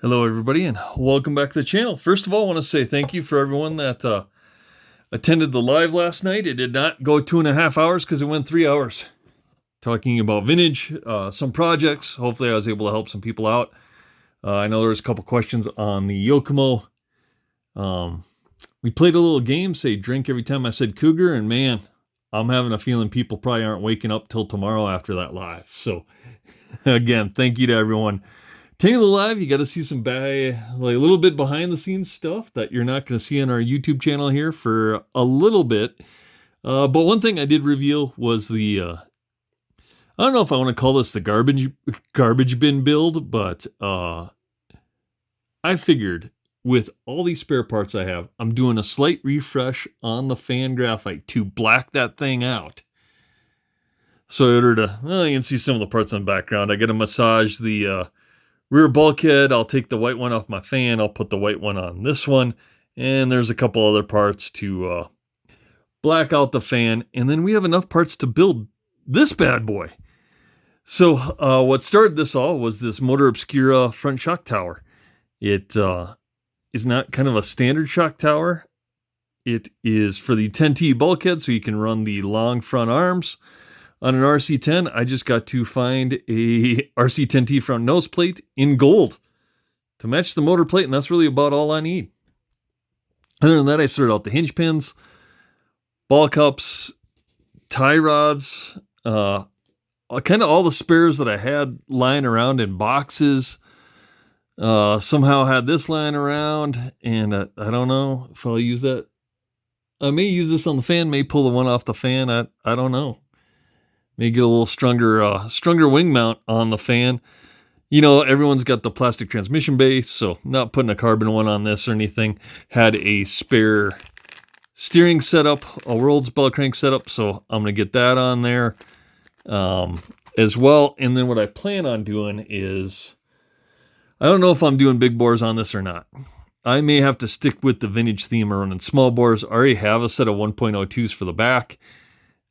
Hello, everybody, and welcome back to the channel. First of all, I want to say thank you for everyone that attended the live last night. It did not go 2.5 hours because it went 3 hours. Talking about vintage, some projects. Hopefully, I was able to help some people out. I know there was a couple questions on the Yokomo. We played a little game, say drink every time I said cougar, and man, I'm having a feeling people probably aren't waking up till tomorrow after that live. So, again, thank you to everyone. Taking the live, you got to see some like a little bit behind the scenes stuff that you're not going to see on our YouTube channel here for a little bit. But one thing I did reveal was I don't know if I want to call this the garbage bin build, but I figured with all these spare parts I have, I'm doing a slight refresh on the fan graphite to black that thing out. So in order to, well, you can see some of the parts in the background. I got to massage the rear bulkhead. I'll take the white one off my fan. I'll put the white one on this one. And there's a couple other parts to black out the fan. And then we have enough parts to build this bad boy. So what started this all was this Motor Obscura front shock tower. It is not kind of a standard shock tower. It is for the 10T bulkhead, so you can run the long front arms. On an RC10, I just got to find a RC10T front nose plate in gold to match the motor plate, and that's really about all I need. Other than that, I sorted out the hinge pins, ball cups, tie rods, kind of all the spares that I had lying around in boxes. Somehow had this lying around, and I don't know if I'll use that. I may use this on the fan, may pull the one off the fan. I don't know. May get a little stronger wing mount on the fan. You know, everyone's got the plastic transmission base, so not putting a carbon one on this or anything. Had a spare steering setup, a World's Bell crank setup, so I'm going to get that on there as well. And then what I plan on doing is, I don't know if I'm doing big bores on this or not. I may have to stick with the vintage theme of running small bores. I already have a set of 1.02s for the back.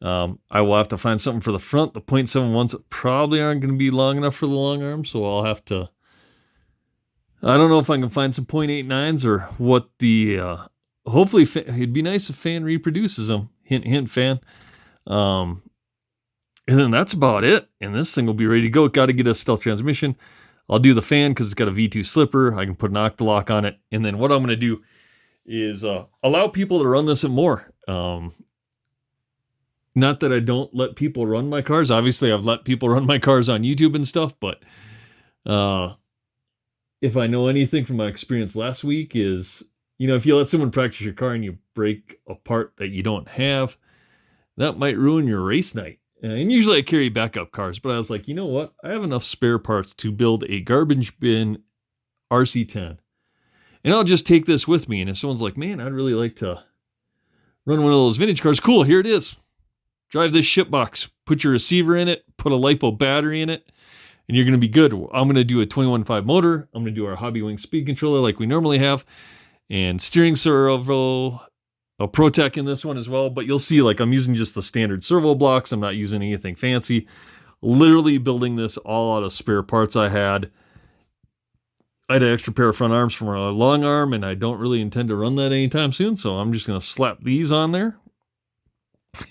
I will have to find something for the front. The 0.71s probably aren't going to be long enough for the long arm, so I'll have to, I don't know if I can find some 0.89s or what the, hopefully it'd be nice if fan reproduces them. Hint, hint, fan. And then that's about it. And this thing will be ready to go. Got to get a stealth transmission. I'll do the fan because it's got a V2 slipper. I can put an Octalock on it. And then what I'm going to do is allow people to run this at more. Not that I don't let people run my cars. Obviously, I've let people run my cars on YouTube and stuff, but if I know anything from my experience last week is, you know, if you let someone practice your car and you break a part that you don't have, that might ruin your race night. And usually I carry backup cars, but I was like, you know what? I have enough spare parts to build a garbage bin RC10. And I'll just take this with me. And if someone's like, man, I'd really like to run one of those vintage cars, cool, here it is. Drive this ship box, put your receiver in it, put a LiPo battery in it, and you're going to be good. I'm going to do a 21.5 motor. I'm going to do our Hobby Wing speed controller like we normally have, and steering servo, a ProTech in this one as well. But you'll see, like, I'm using just the standard servo blocks. I'm not using anything fancy. Literally building this all out of spare parts I had. I had an extra pair of front arms from a long arm, and I don't really intend to run that anytime soon, so I'm just going to slap these on there.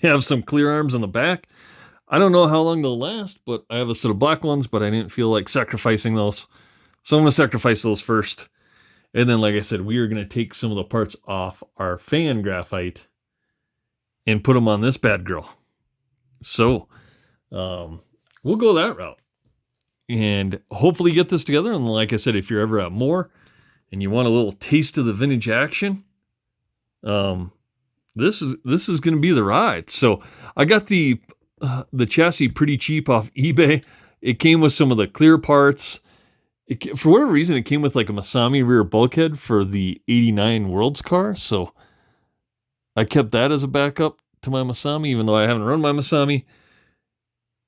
Have some clear arms on the back. I don't know how long they'll last, but I have a set of black ones, but I didn't feel like sacrificing those. So I'm going to sacrifice those first. And then, like I said, we are going to take some of the parts off our fan graphite and put them on this bad girl. So we'll go that route and hopefully get this together. And like I said, if you're ever at Moore and you want a little taste of the vintage action, this is going to be the ride. So I got the chassis pretty cheap off eBay. It came with some of the clear parts. For whatever reason, it came with like a Masami rear bulkhead for the 89 Worlds car. So I kept that as a backup to my Masami, even though I haven't run my Masami.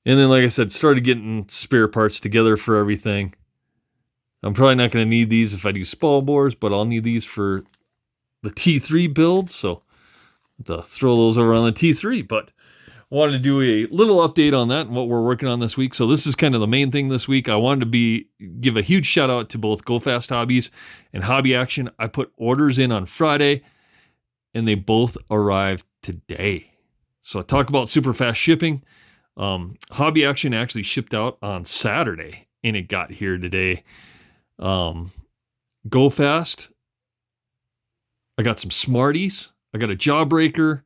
And then, like I said, started getting spare parts together for everything. I'm probably not going to need these if I do small bores, but I'll need these for the T3 build. So to throw those over on the T3, but wanted to do a little update on that and what we're working on this week. So this is kind of the main thing this week. I wanted to give a huge shout out to both Go Fast Hobbies and Hobby Action. I put orders in on Friday and they both arrived today. So talk about super fast shipping. Hobby Action actually shipped out on Saturday and it got here today. Go Fast, I got some Smarties. I got a Jawbreaker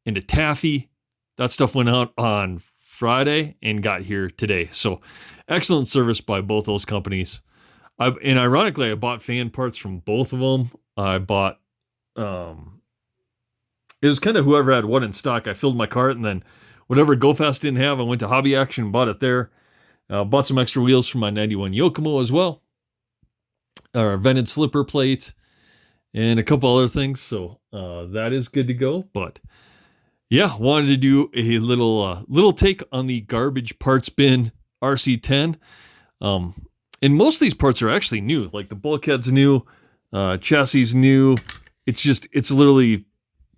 and a Taffy. That stuff went out on Friday and got here today. So excellent service by both those companies. And ironically, I bought fan parts from both of them. I bought, it was kind of whoever had what in stock. I filled my cart and then whatever Go Fast didn't have, I went to Hobby Action and bought it there. Bought some extra wheels for my 91 Yokomo as well. Our vented slipper plate and a couple other things. So that is good to go. But yeah, wanted to do a little take on the garbage parts bin RC10. And most of these parts are actually new. Like the bulkhead's new, chassis new. It's literally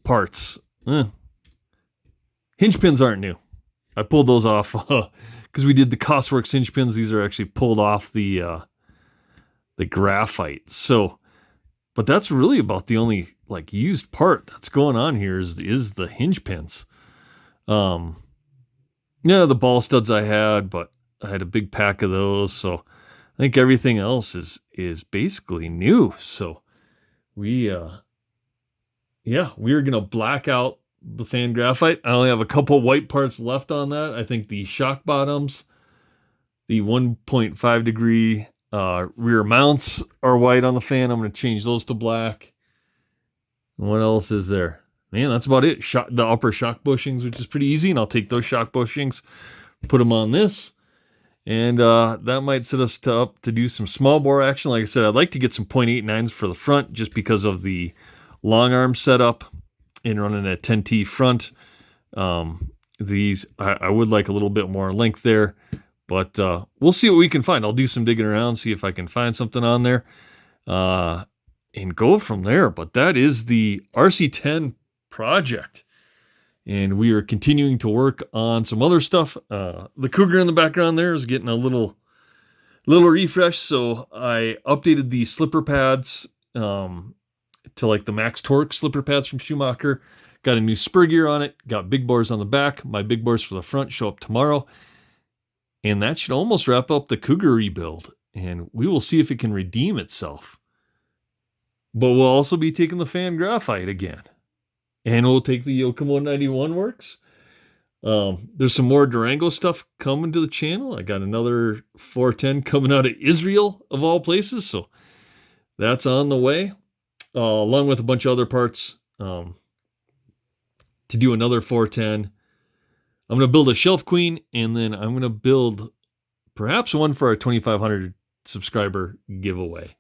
parts. Hinge pins aren't new. I pulled those off because we did the Costworks hinge pins. These are actually pulled off the graphite. So, but that's really about the only like used part that's going on here is the hinge pins. Yeah, the ball studs I had, but I had a big pack of those. So I think everything else is basically new. So we are going to black out the fan graphite. I only have a couple white parts left on that. I think the shock bottoms, the 1.5 degree rear mounts are white on the fan. I'm going to change those to black. What else is there? Man, that's about it. The upper shock bushings, which is pretty easy, and I'll take those shock bushings, put them on this, and that might set us up to do some small bore action. Like I said, I'd like to get some .89s for the front just because of the long arm setup and running a 10T front. These, I would like a little bit more length there, but we'll see what we can find. I'll do some digging around, see if I can find something on there, and go from there. But that is the RC10 project. And we are continuing to work on some other stuff. The Cougar in the background there is getting a little refresh. So I updated the slipper pads to like the Max Torque slipper pads from Schumacher. Got a new spur gear on it. Got big bores on the back. My big bores for the front show up tomorrow. And that should almost wrap up the Cougar rebuild. And we will see if it can redeem itself. But we'll also be taking the fan graphite again. And we'll take the Yokomo 91 works. There's some more Durango stuff coming to the channel. I got another 410 coming out of Israel, of all places. So that's on the way. Along with a bunch of other parts to do another 410. I'm going to build a Shelf Queen, and then I'm going to build perhaps one for our 2,500 subscriber giveaway.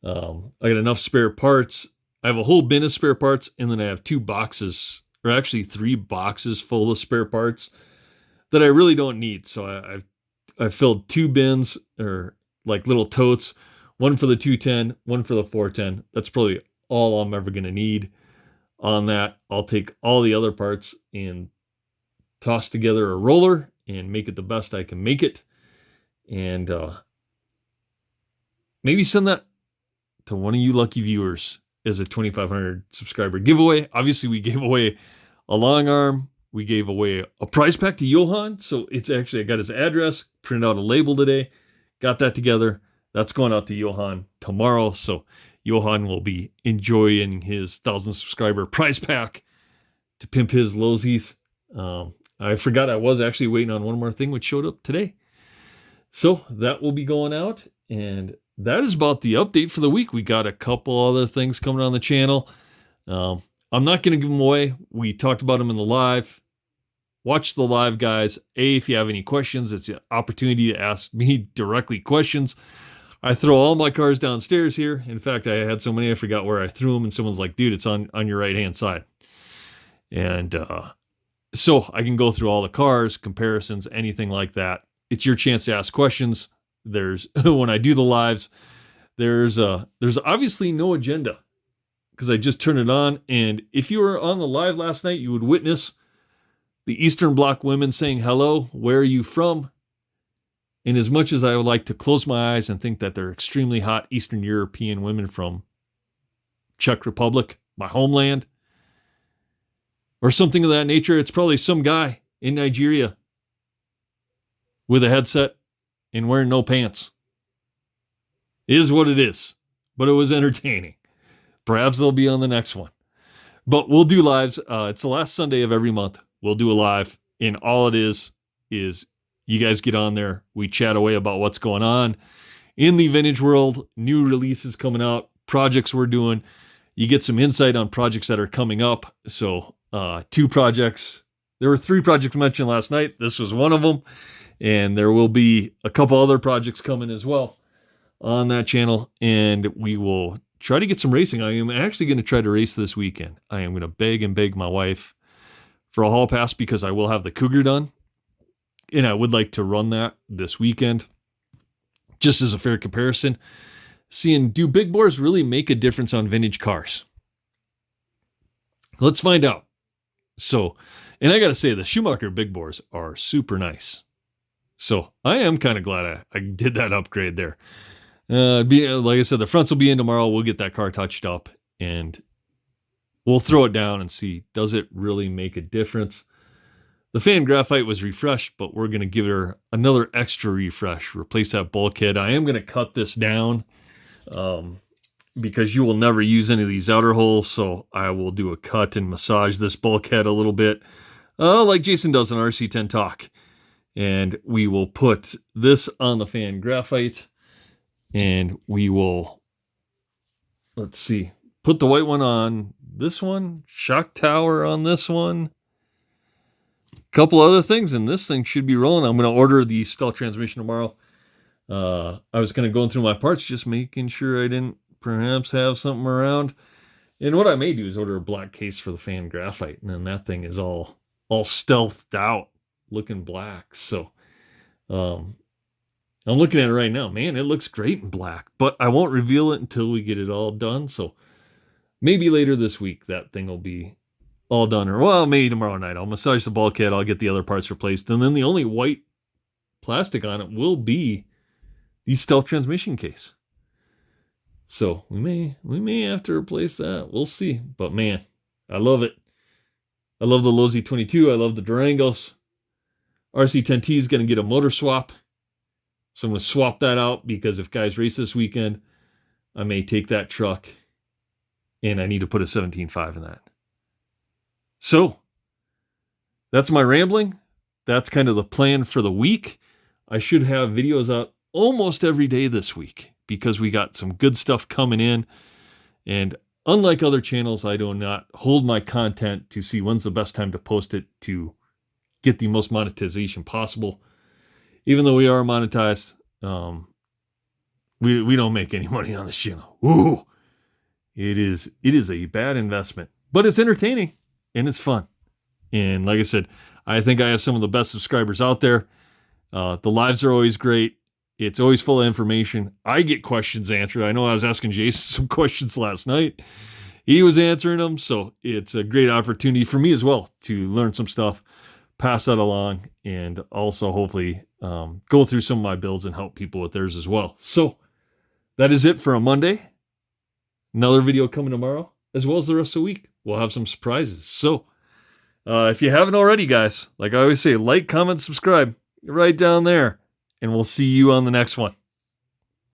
I got enough spare parts. I have a whole bin of spare parts, and then I have 2 boxes, or actually 3 boxes full of spare parts that I really don't need. So I've filled 2 bins, or like little totes, one for the 210, one for the 410. That's probably all I'm ever going to need on that. I'll take all the other parts and toss together a roller and make it the best I can make it. And maybe send that to one of you lucky viewers as a 2,500 subscriber giveaway. Obviously, we gave away a long arm. We gave away a prize pack to Johan. So it's actually, I got his address, printed out a label today, got that together. That's going out to Johan tomorrow. So Johan will be enjoying his 1,000 subscriber prize pack to pimp his Losies. I forgot I was actually waiting on one more thing, which showed up today. So that will be going out. And that is about the update for the week. We got a couple other things coming on the channel. I'm not going to give them away. We talked about them in the live. Watch the live, guys. If you have any questions, it's an opportunity to ask me directly questions. I throw all my cars downstairs here. In fact, I had so many I forgot where I threw them, and someone's like, dude, it's on your right-hand side. And so I can go through all the cars, comparisons, anything like that. It's your chance to ask questions. There's when I do the lives, there's obviously no agenda because I just turn it on. And if you were on the live last night, you would witness the Eastern Bloc women saying hello, where are you from? And as much as I would like to close my eyes and think that they're extremely hot Eastern European women from Czech Republic, my homeland, or something of that nature, it's probably some guy in Nigeria with a headset and wearing no pants. It is what it is, but it was entertaining. Perhaps they'll be on the next one. But we'll do lives. It's the last Sunday of every month. We'll do a live, and all it is you guys get on there. We chat away about what's going on in the vintage world, new releases coming out, projects we're doing. You get some insight on projects that are coming up. So 2 projects. There were 3 projects mentioned last night. This was one of them. And there will be a couple other projects coming as well on that channel. And we will try to get some racing. I am actually going to try to race this weekend. I am going to beg and beg my wife for a hall pass because I will have the Cougar done. And I would like to run that this weekend. Just as a fair comparison. Seeing, do big bores really make a difference on vintage cars? Let's find out. So, and I got to say, the Schumacher big bores are super nice. So I am kind of glad I did that upgrade there. Like I said, the fronts will be in tomorrow. We'll get that car touched up and we'll throw it down and see, does it really make a difference? The fan graphite was refreshed, but we're going to give her another extra refresh, replace that bulkhead. I am going to cut this down because you will never use any of these outer holes. So I will do a cut and massage this bulkhead a little bit, like Jason does in RC10 Talk. And we will put this on the fan graphite and we will, let's see, put the white one on this one, shock tower on this one, a couple other things, and this thing should be rolling. I'm going to order the stealth transmission tomorrow. I was kind of going through my parts, just making sure I didn't perhaps have something around. And what I may do is order a black case for the fan graphite, and then that thing is all stealthed out, looking black. So I'm looking at it right now. Man, it looks great in black, but I won't reveal it until we get it all done. So maybe later this week that thing will be all done, or well, maybe tomorrow night. I'll massage the bulkhead, I'll get the other parts replaced, and then the only white plastic on it will be the stealth transmission case. So we may have to replace that. We'll see. But man, I love it. I love the Losi 22. I love the Durangos. RC10T is going to get a motor swap. So I'm going to swap that out because if guys race this weekend, I may take that truck and I need to put a 17.5 in that. So that's my rambling. That's kind of the plan for the week. I should have videos out almost every day this week because we got some good stuff coming in. And unlike other channels, I do not hold my content to see when's the best time to post it to get the most monetization possible. Even though we are monetized, we don't make any money on this channel. Ooh, it is a bad investment, but it's entertaining and it's fun. And like I said, I think I have some of the best subscribers out there. The lives are always great. It's always full of information. I get questions answered. I know I was asking Jason some questions last night. He was answering them. So it's a great opportunity for me as well to learn some stuff, pass that along, and also hopefully go through some of my builds and help people with theirs as well. So that is it for a Monday. Another video coming tomorrow, as well as the rest of the week. We'll have some surprises. So if you haven't already, guys, like I always say, like, comment, subscribe right down there, and we'll see you on the next one.